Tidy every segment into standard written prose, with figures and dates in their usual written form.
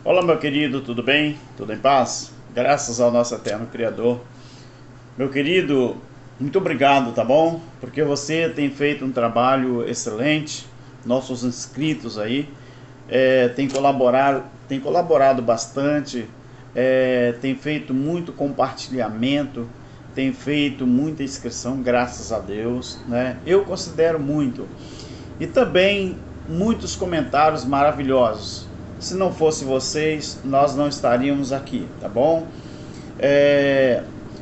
Olá, meu querido, tudo bem? Tudo em paz? Graças ao nosso eterno Criador. Meu querido, muito obrigado, tá bom? Porque você tem feito um trabalho excelente. Nossos inscritos aí têm colaborado bastante, tem feito muito compartilhamento, tem feito muita inscrição, graças a Deus, né? Eu considero muito. E também muitos comentários maravilhosos. Se não fosse vocês, nós não estaríamos aqui, tá bom?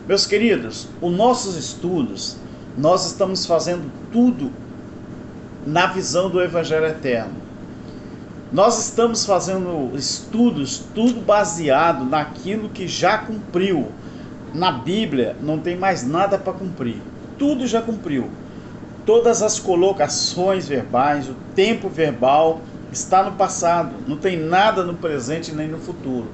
Meus queridos, os nossos estudos, nós estamos fazendo tudo na visão do Evangelho Eterno. Nós estamos fazendo estudos, tudo baseado naquilo que já cumpriu. Na Bíblia não tem mais nada para cumprir, tudo já cumpriu. Todas as colocações verbais, o tempo verbal está no passado, não tem nada no presente nem no futuro.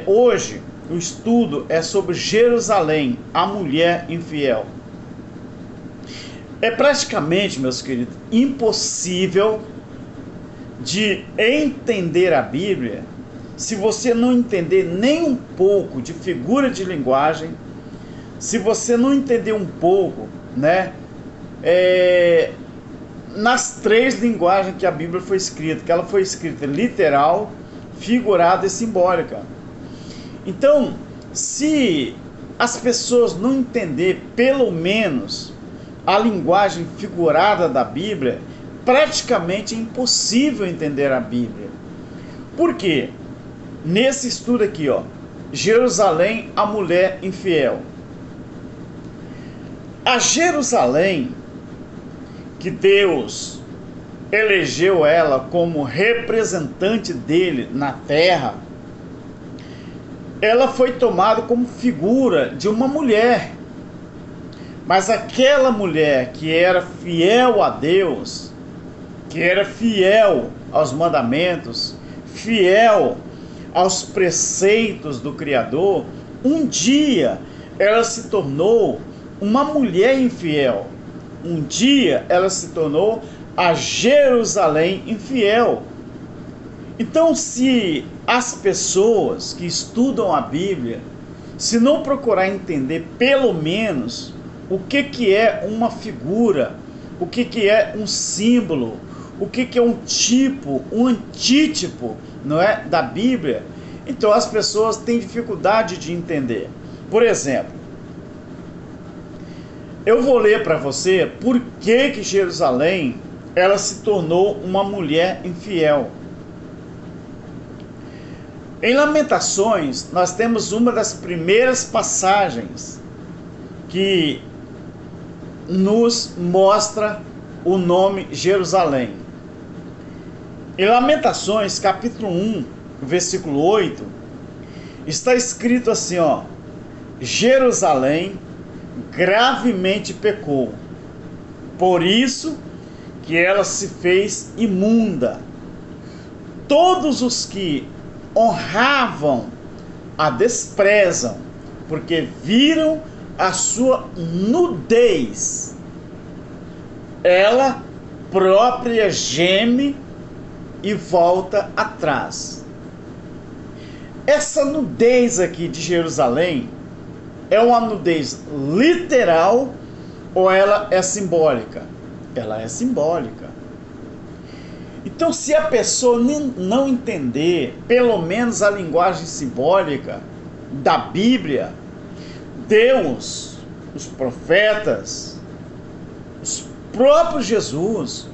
Hoje o estudo é sobre Jerusalém, a mulher infiel. É praticamente, meus queridos, impossível de entender a Bíblia se você não entender nem um pouco de figura de linguagem, se você não entender um pouco, né, nas três linguagens que a Bíblia foi escrita, que ela foi escrita literal, figurada e simbólica. Então, se as pessoas não entenderem pelo menos a linguagem figurada da Bíblia, praticamente é impossível entender a Bíblia. Por quê? Nesse estudo aqui, ó, Jerusalém, a mulher infiel. A Jerusalém, que Deus elegeu ela como representante dele na terra, ela foi tomada como figura de uma mulher. Mas aquela mulher que era fiel a Deus, que era fiel aos mandamentos, fiel aos preceitos do Criador, um dia ela se tornou uma mulher infiel. Um dia ela se tornou a Jerusalém infiel. Então, se as pessoas que estudam a Bíblia, se não procurar entender pelo menos o que é uma figura, o que é um símbolo, o que é um tipo, um antítipo, não é, da Bíblia, então as pessoas têm dificuldade de entender. Por exemplo, eu vou ler para você por que Jerusalém ela se tornou uma mulher infiel. Em Lamentações, nós temos uma das primeiras passagens que nos mostra o nome Jerusalém. Em Lamentações, capítulo 1, versículo 8, está escrito assim, ó: Jerusalém gravemente pecou, por isso que ela se fez imunda. Todos os que honravam a desprezam, porque viram a sua nudez. Ela própria geme e volta atrás. Essa nudez aqui de Jerusalém é uma nudez literal ou ela é simbólica? Ela é simbólica. Então, se a pessoa não entender pelo menos a linguagem simbólica da Bíblia, Deus, os profetas, os próprios Jesus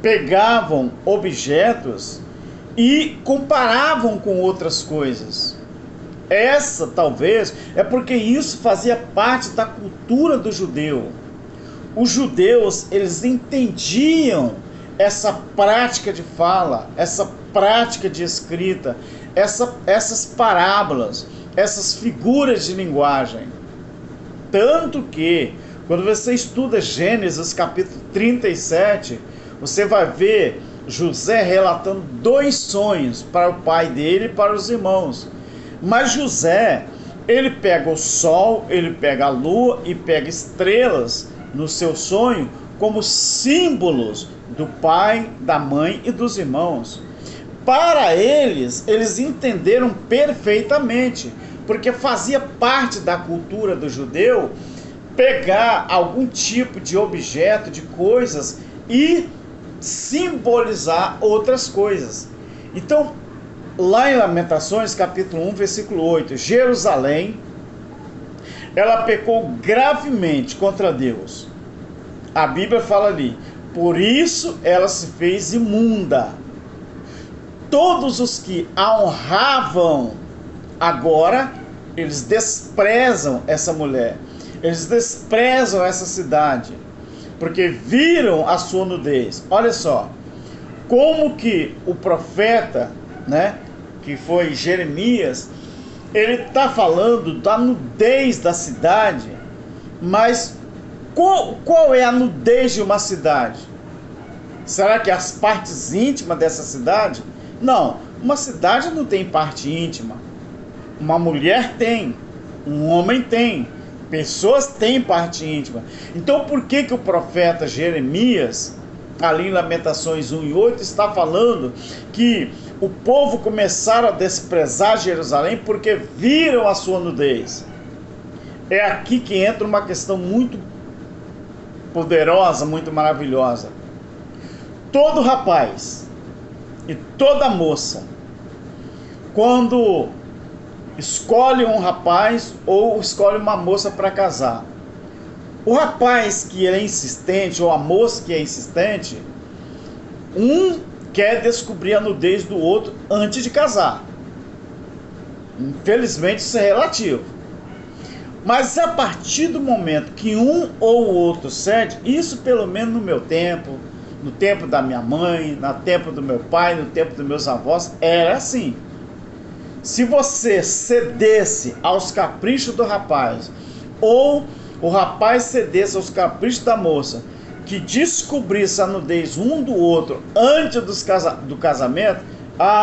pegavam objetos e comparavam com outras coisas. Essa talvez é porque isso fazia parte da cultura do judeu. Os judeus, eles entendiam essa prática de fala, essa prática de escrita, essas parábolas, essas figuras de linguagem. Tanto que, quando você estuda Gênesis capítulo 37, você vai ver José relatando 2 sonhos para o pai dele e para os irmãos. Mas José, ele pega o sol, ele pega a lua e pega estrelas no seu sonho como símbolos do pai, da mãe e dos irmãos. para eles entenderam perfeitamente, porque fazia parte da cultura do judeu pegar algum tipo de objeto, de coisas e simbolizar outras coisas. Então, lá em Lamentações, capítulo 1, versículo 8, Jerusalém, ela pecou gravemente contra Deus. A Bíblia fala ali, por isso ela se fez imunda. Todos os que a honravam, agora, eles desprezam essa mulher. Eles desprezam essa cidade, porque viram a sua nudez. Olha só, como que o profeta, né, que foi Jeremias, ele está falando da nudez da cidade, mas qual é a nudez de uma cidade? Será que as partes íntimas dessa cidade? Não, uma cidade não tem parte íntima. Uma mulher tem, um homem tem, pessoas têm parte íntima. Então por que o profeta Jeremias, ali em Lamentações 1 e 8, está falando que o povo começaram a desprezar Jerusalém porque viram a sua nudez? É aqui que entra uma questão muito poderosa, muito maravilhosa. Todo rapaz e toda moça, quando escolhe um rapaz ou escolhe uma moça para casar, o rapaz que é insistente ou a moça que é insistente, um quer descobrir a nudez do outro antes de casar. Infelizmente isso é relativo. Mas a partir do momento que um ou o outro cede, isso pelo menos no meu tempo, no tempo da minha mãe, no tempo do meu pai, no tempo dos meus avós, era assim. Se você cedesse aos caprichos do rapaz, ou o rapaz cedesse aos caprichos da moça, que descobrisse a nudez um do outro antes do casamento,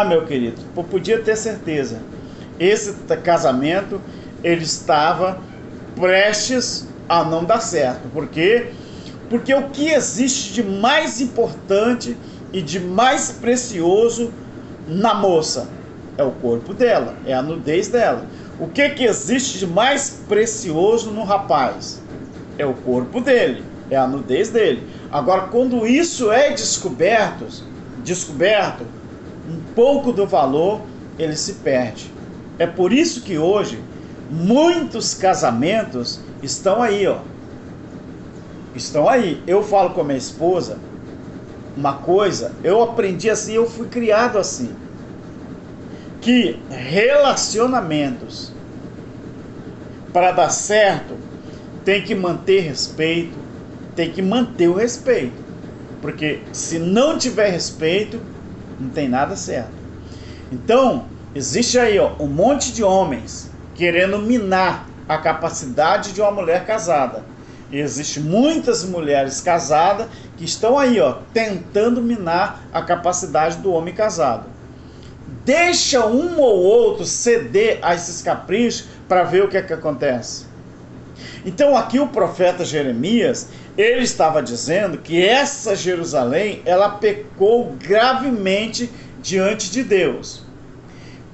meu querido, eu podia ter certeza, esse casamento, ele estava prestes a não dar certo. Por quê? Porque o que existe de mais importante e de mais precioso na moça é o corpo dela, é a nudez dela. O que existe de mais precioso no rapaz? É o corpo dele, é a nudez dele. Agora, quando isso é descoberto, um pouco do valor, ele se perde. É por isso que hoje, muitos casamentos estão aí, Estão aí. Eu falo com a minha esposa uma coisa, eu aprendi assim, eu fui criado assim, que relacionamentos, para dar certo, tem que manter respeito, tem que manter o respeito, porque se não tiver respeito, não tem nada certo. Então, existe aí um monte de homens querendo minar a capacidade de uma mulher casada. E existe muitas mulheres casadas que estão aí, tentando minar a capacidade do homem casado. Deixa um ou outro ceder a esses caprichos para ver o que acontece. Então aqui o profeta Jeremias, ele estava dizendo que essa Jerusalém, ela pecou gravemente diante de Deus.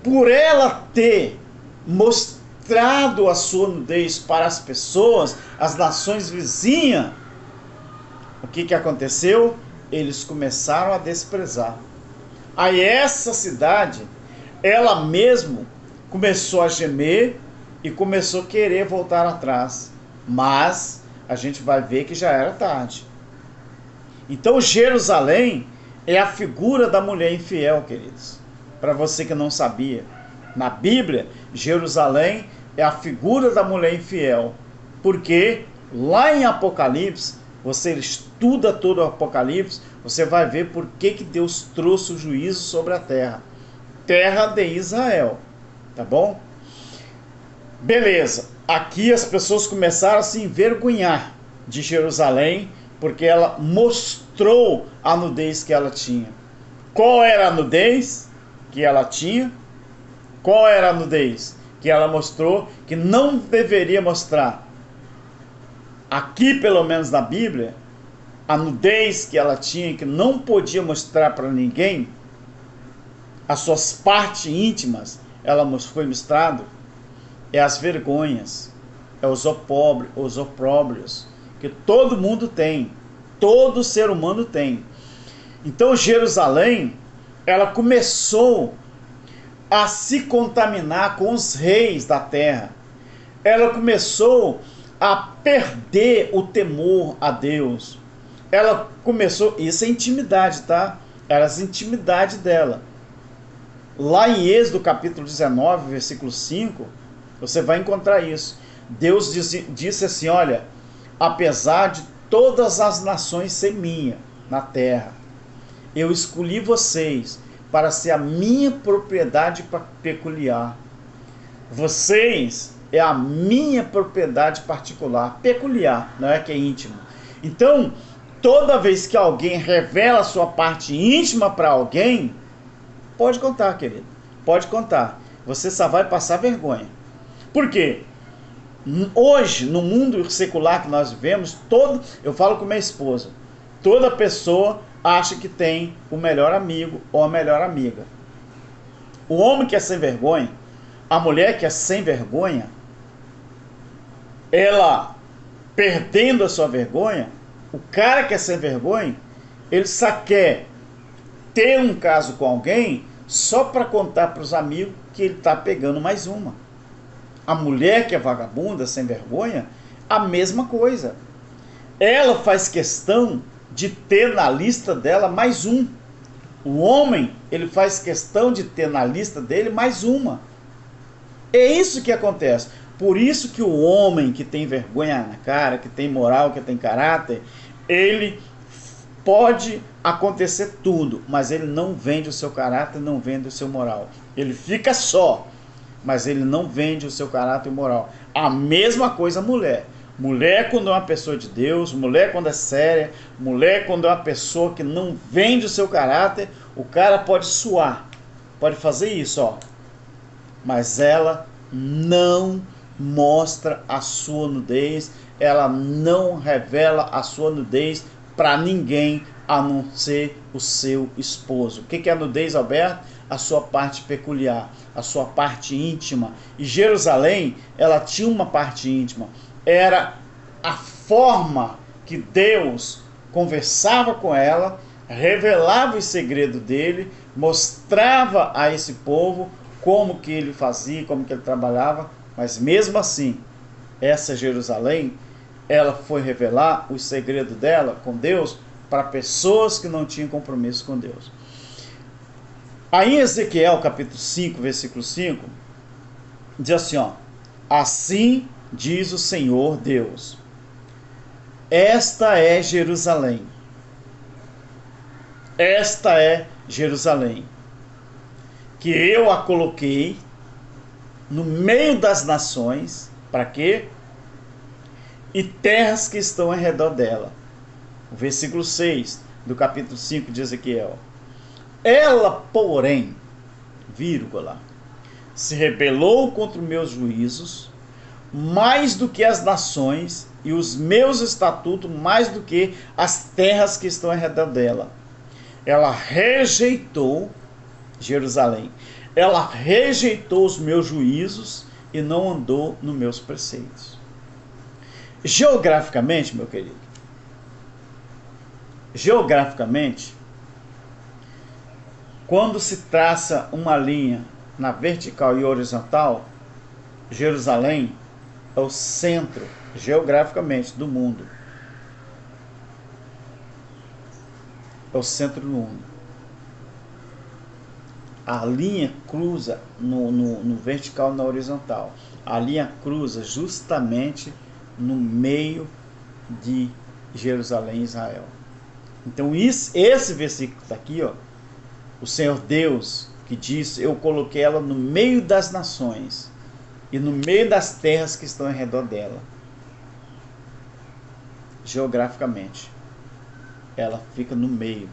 Por ela ter mostrado a sua nudez para as pessoas, as nações vizinhas, o que aconteceu? Eles começaram a desprezar. Aí essa cidade, ela mesmo começou a gemer e começou a querer voltar atrás. Mas a gente vai ver que já era tarde. Então Jerusalém é a figura da mulher infiel, queridos. Para você que não sabia, na Bíblia, Jerusalém é a figura da mulher infiel. Porque lá em Apocalipse, você estuda todo o Apocalipse, você vai ver por que Deus trouxe o juízo sobre a terra. Terra de Israel. Tá bom? Beleza. Aqui as pessoas começaram a se envergonhar de Jerusalém, porque ela mostrou a nudez que ela tinha. Qual era a nudez que ela tinha? Qual era a nudez que ela mostrou que não deveria mostrar? Aqui, pelo menos na Bíblia, a nudez que ela tinha, que não podia mostrar para ninguém, as suas partes íntimas, ela foi mostrado, é as vergonhas, é os opróbrios, que todo mundo tem, todo ser humano tem. Então Jerusalém, ela começou a se contaminar com os reis da terra. Ela começou a perder o temor a Deus. Ela começou, isso é intimidade, tá? Era as intimidades dela. Lá em Êxodo capítulo 19, versículo 5, você vai encontrar isso. Deus disse assim, olha, apesar de todas as nações ser minha na terra, eu escolhi vocês para ser a minha propriedade peculiar. Vocês é a minha propriedade particular, peculiar, não é que é íntimo. Então, toda vez que alguém revela a sua parte íntima para alguém, pode contar, querido, pode contar. Você só vai passar vergonha. Por quê? Hoje, no mundo secular que nós vivemos, eu falo com minha esposa, toda pessoa acha que tem o melhor amigo ou a melhor amiga. O homem que é sem vergonha, a mulher que é sem vergonha, ela perdendo a sua vergonha, o cara que é sem vergonha, ele só quer ter um caso com alguém só para contar para os amigos que ele está pegando mais uma. A mulher que é vagabunda, sem vergonha, a mesma coisa. Ela faz questão de ter na lista dela mais um. O homem, ele faz questão de ter na lista dele mais uma. É isso que acontece. Por isso que o homem que tem vergonha na cara, que tem moral, que tem caráter, ele pode acontecer tudo, mas ele não vende o seu caráter, não vende o seu moral. Ele fica só, mas ele não vende o seu caráter e moral. A mesma coisa a mulher. Mulher quando é uma pessoa de Deus, mulher quando é séria, mulher quando é uma pessoa que não vende o seu caráter, o cara pode suar, pode fazer isso, ó. Mas ela não mostra a sua nudez, ela não revela a sua nudez para ninguém, a não ser o seu esposo. O que é a nudez, Alberto? A sua parte peculiar, a sua parte íntima. E Jerusalém, ela tinha uma parte íntima. Era a forma que Deus conversava com ela, revelava o segredo dele, mostrava a esse povo como que ele fazia, como que ele trabalhava, mas mesmo assim, essa Jerusalém, ela foi revelar o segredo dela com Deus para pessoas que não tinham compromisso com Deus. Aí em Ezequiel capítulo 5, versículo 5, diz assim, ó, assim diz o Senhor Deus, esta é Jerusalém, que eu a coloquei no meio das nações, para quê? E terras que estão ao redor dela. O versículo 6 do capítulo 5 de Ezequiel. Ela, porém, vírgula, se rebelou contra os meus juízos, mais do que as nações, e os meus estatutos, mais do que as terras que estão ao redor dela. Ela rejeitou Jerusalém. Ela rejeitou os meus juízos e não andou nos meus preceitos. Geograficamente, meu querido, geograficamente, quando se traça uma linha na vertical e horizontal, Jerusalém é o centro, geograficamente, do mundo. É o centro do mundo. A linha cruza no vertical e na horizontal. A linha cruza justamente no meio de Jerusalém e Israel. Então esse versículo está aqui, ó, o Senhor Deus que diz, eu coloquei ela no meio das nações e no meio das terras que estão ao redor dela. Geograficamente, ela fica no meio.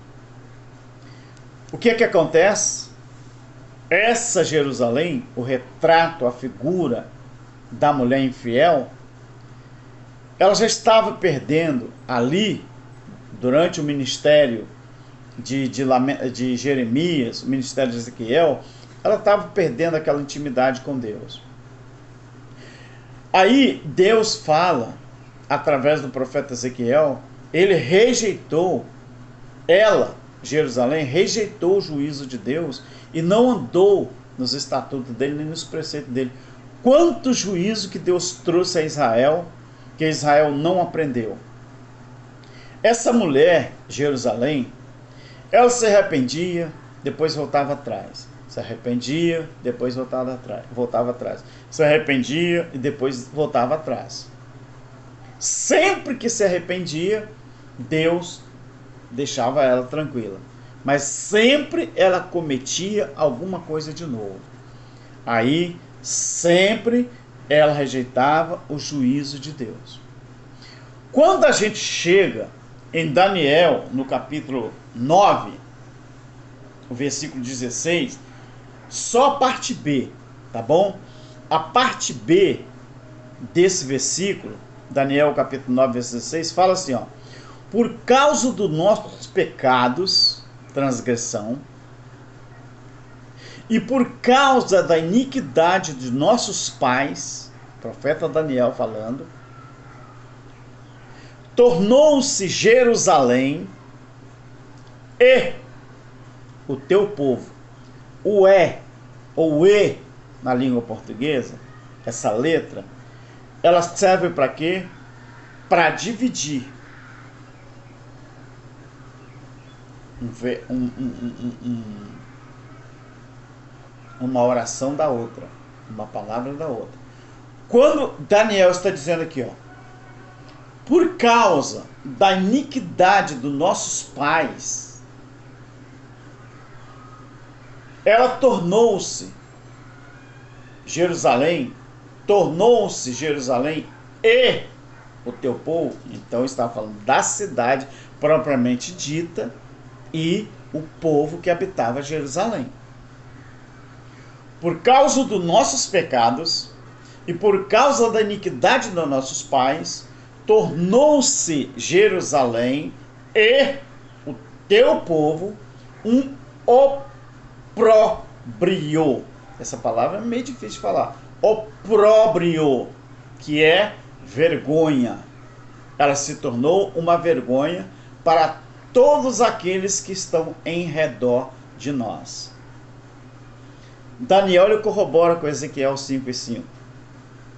O que é que acontece? Essa Jerusalém, o retrato, a figura da mulher infiel, ela já estava perdendo ali, durante o ministério de Jeremias, o ministério de Ezequiel, ela estava perdendo aquela intimidade com Deus. Aí Deus fala, através do profeta Ezequiel, ele rejeitou, Jerusalém, rejeitou o juízo de Deus e não andou nos estatutos dele, nem nos preceitos dele. Quanto juízo que Deus trouxe a Israel, que Israel não aprendeu. Essa mulher, Jerusalém, ela se arrependia, depois voltava atrás. Se arrependia, depois voltava atrás. Se arrependia e depois voltava atrás. Sempre que se arrependia, Deus deixava ela tranquila. Mas sempre ela cometia alguma coisa de novo. Aí, sempre ela rejeitava o juízo de Deus. Quando a gente chega em Daniel, no capítulo 9, o versículo 16, só a parte B, tá bom? A parte B desse versículo, Daniel capítulo 9, versículo 16, fala assim, ó: por causa dos nossos pecados, transgressão, e por causa da iniquidade de nossos pais, profeta Daniel falando, tornou-se Jerusalém e o teu povo. O é, ou e, na língua portuguesa, essa letra, ela serve para quê? Para dividir uma oração da outra, uma palavra da outra. Quando Daniel está dizendo aqui, ó, por causa da iniquidade dos nossos pais, ela tornou-se Jerusalém e o teu povo. Então está falando da cidade propriamente dita e o povo que habitava Jerusalém. Por causa dos nossos pecados e por causa da iniquidade dos nossos pais, tornou-se Jerusalém e o teu povo um opróbrio. Essa palavra é meio difícil de falar. Opróbrio, que é vergonha. Ela se tornou uma vergonha para todos aqueles que estão em redor de nós. Daniel ele corrobora com Ezequiel 5:5,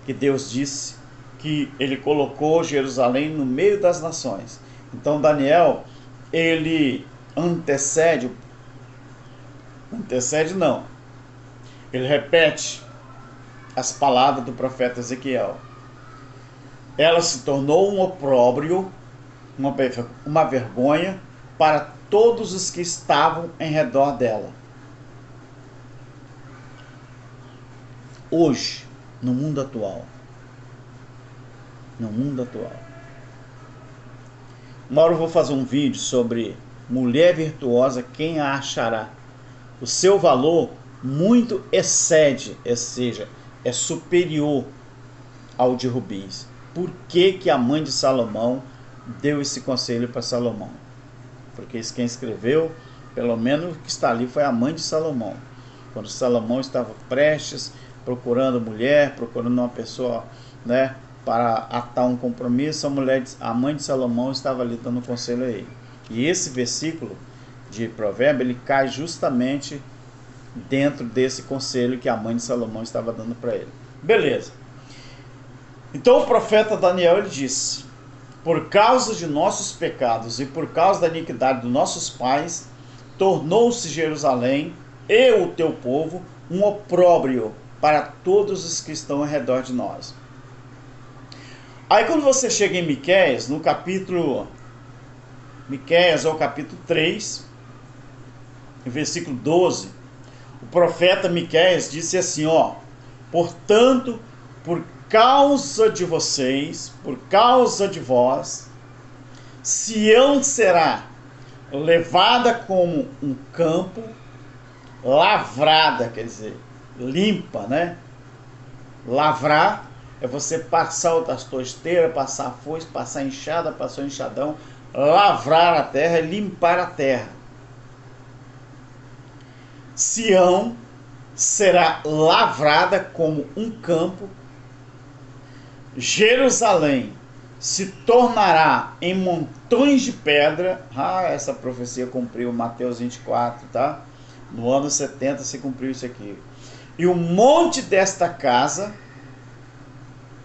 que Deus disse que ele colocou Jerusalém no meio das nações. Então Daniel, ele ele repete as palavras do profeta Ezequiel. Ela se tornou um opróbrio, uma vergonha para todos os que estavam em redor dela. Hoje, no mundo atual, uma hora eu vou fazer um vídeo sobre mulher virtuosa, quem a achará. O seu valor muito excede, ou seja, é superior ao de rubis. Por que a mãe de Salomão deu esse conselho para Salomão? Porque quem escreveu, pelo menos o que está ali, foi a mãe de Salomão. Quando Salomão estava prestes, procurando mulher, procurando uma pessoa, né, para atar um compromisso, a mãe de Salomão estava ali dando conselho a ele. E esse versículo de Provérbio, ele cai justamente dentro desse conselho que a mãe de Salomão estava dando para ele. Beleza. Então o profeta Daniel, ele disse: por causa de nossos pecados e por causa da iniquidade dos nossos pais, tornou-se Jerusalém e o teu povo um opróbrio para todos os que estão ao redor de nós. Aí quando você chega em Miqueias, no capítulo Miqueias é o capítulo 3, versículo 12, o profeta Miqueias disse assim, ó: portanto, por causa de vocês, por causa de vós, Sião será levada como um campo, lavrada, quer dizer, limpa, né? Lavrar é você passar o pastor esteira, passar a foice, passar a enxada, passar o enxadão, lavrar a terra, limpar a terra. Sião será lavrada como um campo, Jerusalém se tornará em montões de pedra. Essa profecia cumpriu, Mateus 24, tá? No ano 70 se cumpriu isso aqui. E o monte desta casa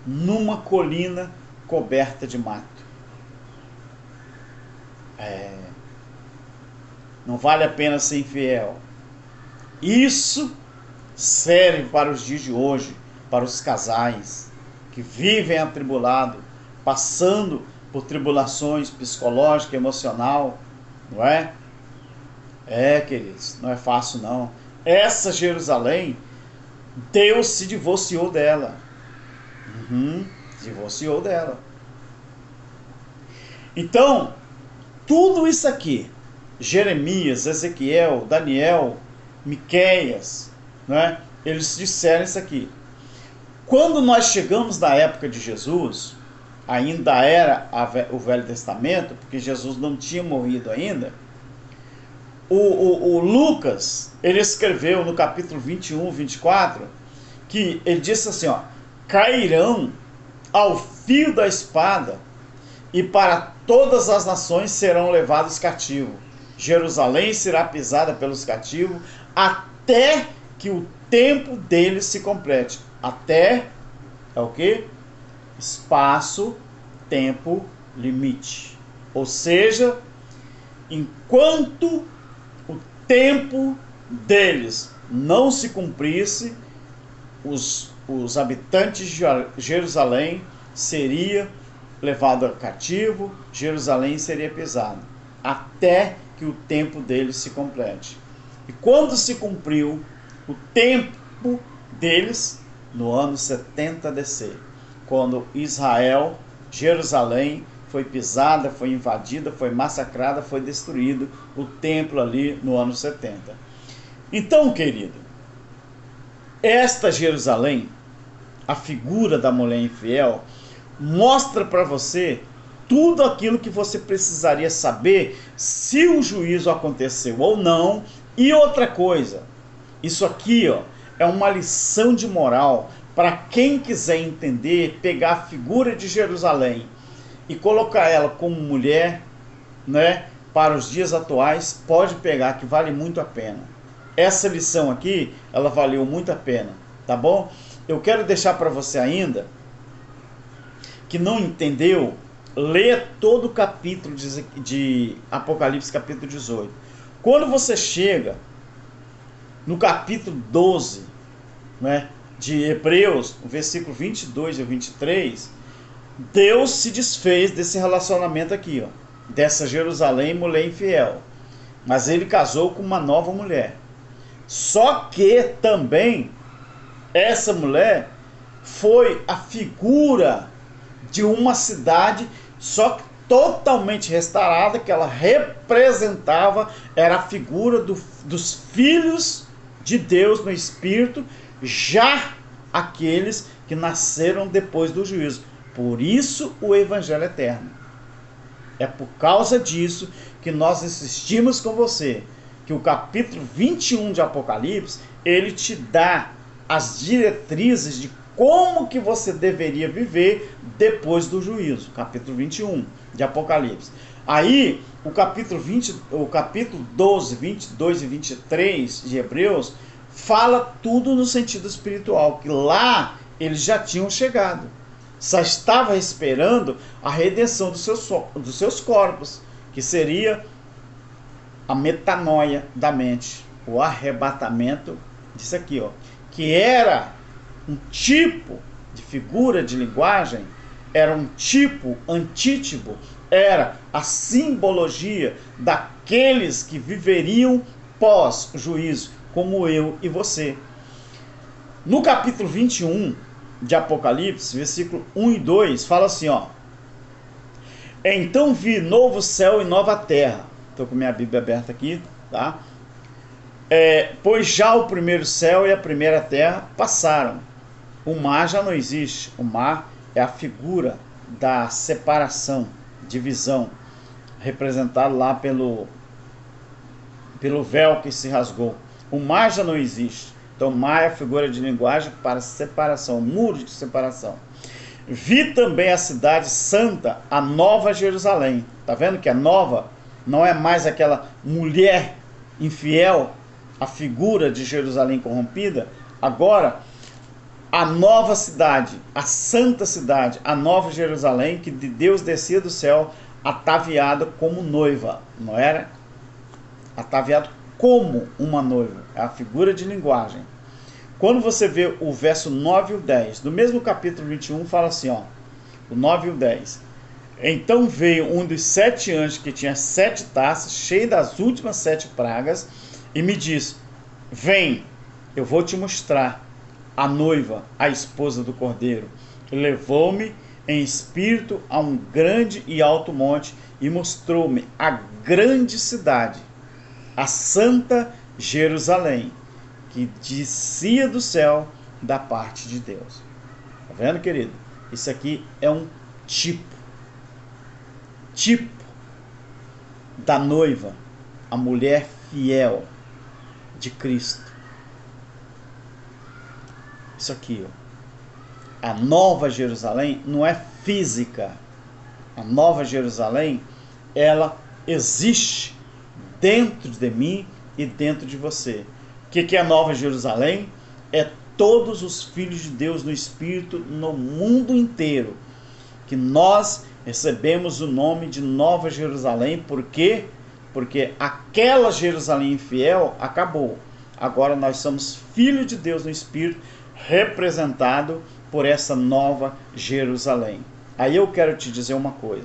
numa colina coberta de mato. Não vale a pena ser infiel. Isso serve para os dias de hoje, para os casais que vivem atribulado, passando por tribulações psicológicas, emocional, não é? Queridos, não é fácil não. Essa Jerusalém, Deus se divorciou dela. Divorciou dela. Então, tudo isso aqui, Jeremias, Ezequiel, Daniel, Miqueias, né? Eles disseram isso aqui. Quando nós chegamos na época de Jesus, ainda era o Velho Testamento, porque Jesus não tinha morrido ainda, o Lucas, ele escreveu no capítulo 21, 24, que ele disse assim, ó, cairão ao fio da espada, e para todas as nações serão levados cativos. Jerusalém será pisada pelos cativos, até que o tempo deles se complete. Até, é o quê? Espaço, tempo, limite. Ou seja, enquanto o tempo deles não se cumprisse, os habitantes de Jerusalém seria levado cativo, Jerusalém seria pisado, até que o tempo deles se complete. E quando se cumpriu o tempo deles, no ano 70 DC, quando Israel, Jerusalém, foi pisada, foi invadida, foi massacrada, foi destruído o templo ali no ano 70. Então, querido, esta Jerusalém, a figura da mulher infiel, mostra para você tudo aquilo que você precisaria saber se o juízo aconteceu ou não. E outra coisa, isso aqui, ó, é uma lição de moral para quem quiser entender, pegar a figura de Jerusalém e colocar ela como mulher, né, para os dias atuais, pode pegar, que vale muito a pena. Essa lição aqui, ela valeu muito a pena, tá bom? Eu quero deixar para você ainda, que não entendeu, lê todo o capítulo de Apocalipse, capítulo 18. Quando você chega no capítulo 12, né, de Hebreus, no versículo 22 e 23, Deus se desfez desse relacionamento aqui, ó, dessa Jerusalém, mulher infiel. Mas ele casou com uma nova mulher. Só que também essa mulher foi a figura de uma cidade, só que totalmente restaurada, que ela representava, era a figura dos filhos de Deus no Espírito, já aqueles que nasceram depois do juízo. Por isso o Evangelho Eterno. É por causa disso que nós insistimos com você, que o capítulo 21 de Apocalipse, ele te dá as diretrizes de como que você deveria viver depois do juízo. Capítulo 21 de Apocalipse. Aí, o capítulo 12, 22 e 23 de Hebreus, fala tudo no sentido espiritual, que lá eles já tinham chegado. Só estava esperando a redenção dos seus corpos, que seria a metanoia da mente, o arrebatamento disso aqui, ó, que era um tipo de figura de linguagem, era um tipo antítipo, era a simbologia daqueles que viveriam pós-juízo, como eu e você. No capítulo 21 de Apocalipse, versículo 1 e 2, fala assim, ó: então vi novo céu e nova terra. Estou com minha Bíblia aberta aqui, tá? Pois já o primeiro céu e a primeira terra passaram. O mar já não existe. O mar é a figura da separação, divisão, representado lá pelo véu que se rasgou. O mar já não existe. Então, mar é a figura de linguagem para separação, muro de separação. Vi também a cidade santa, a nova Jerusalém. Tá vendo que a nova não é mais aquela mulher infiel, a figura de Jerusalém corrompida. Agora, a nova cidade, a santa cidade, a nova Jerusalém, que de Deus descia do céu, ataviada como noiva, não era? Ataviado como uma noiva, é a figura de linguagem. Quando você vê o verso 9 e o 10, do mesmo capítulo 21, fala assim, ó, o 9 e o 10. Então veio um dos 7 anjos que tinha 7 taças, cheio das últimas 7 pragas, e me disse, vem, eu vou te mostrar a noiva, a esposa do Cordeiro. Levou-me em espírito a um grande e alto monte e mostrou-me a grande cidade, a santa Jerusalém, que descia do céu da parte de Deus. Tá vendo, querido? Isso aqui é um tipo da noiva, a mulher fiel de Cristo. Isso aqui, ó. A nova Jerusalém não é física. A nova Jerusalém, ela existe dentro de mim e dentro de você. O que é a nova Jerusalém? É todos os filhos de Deus no Espírito, no mundo inteiro, que nós recebemos o nome de Nova Jerusalém. Por quê? Porque aquela Jerusalém infiel acabou. Agora nós somos filhos de Deus no Espírito, representado por essa nova Jerusalém. Aí eu quero te dizer uma coisa.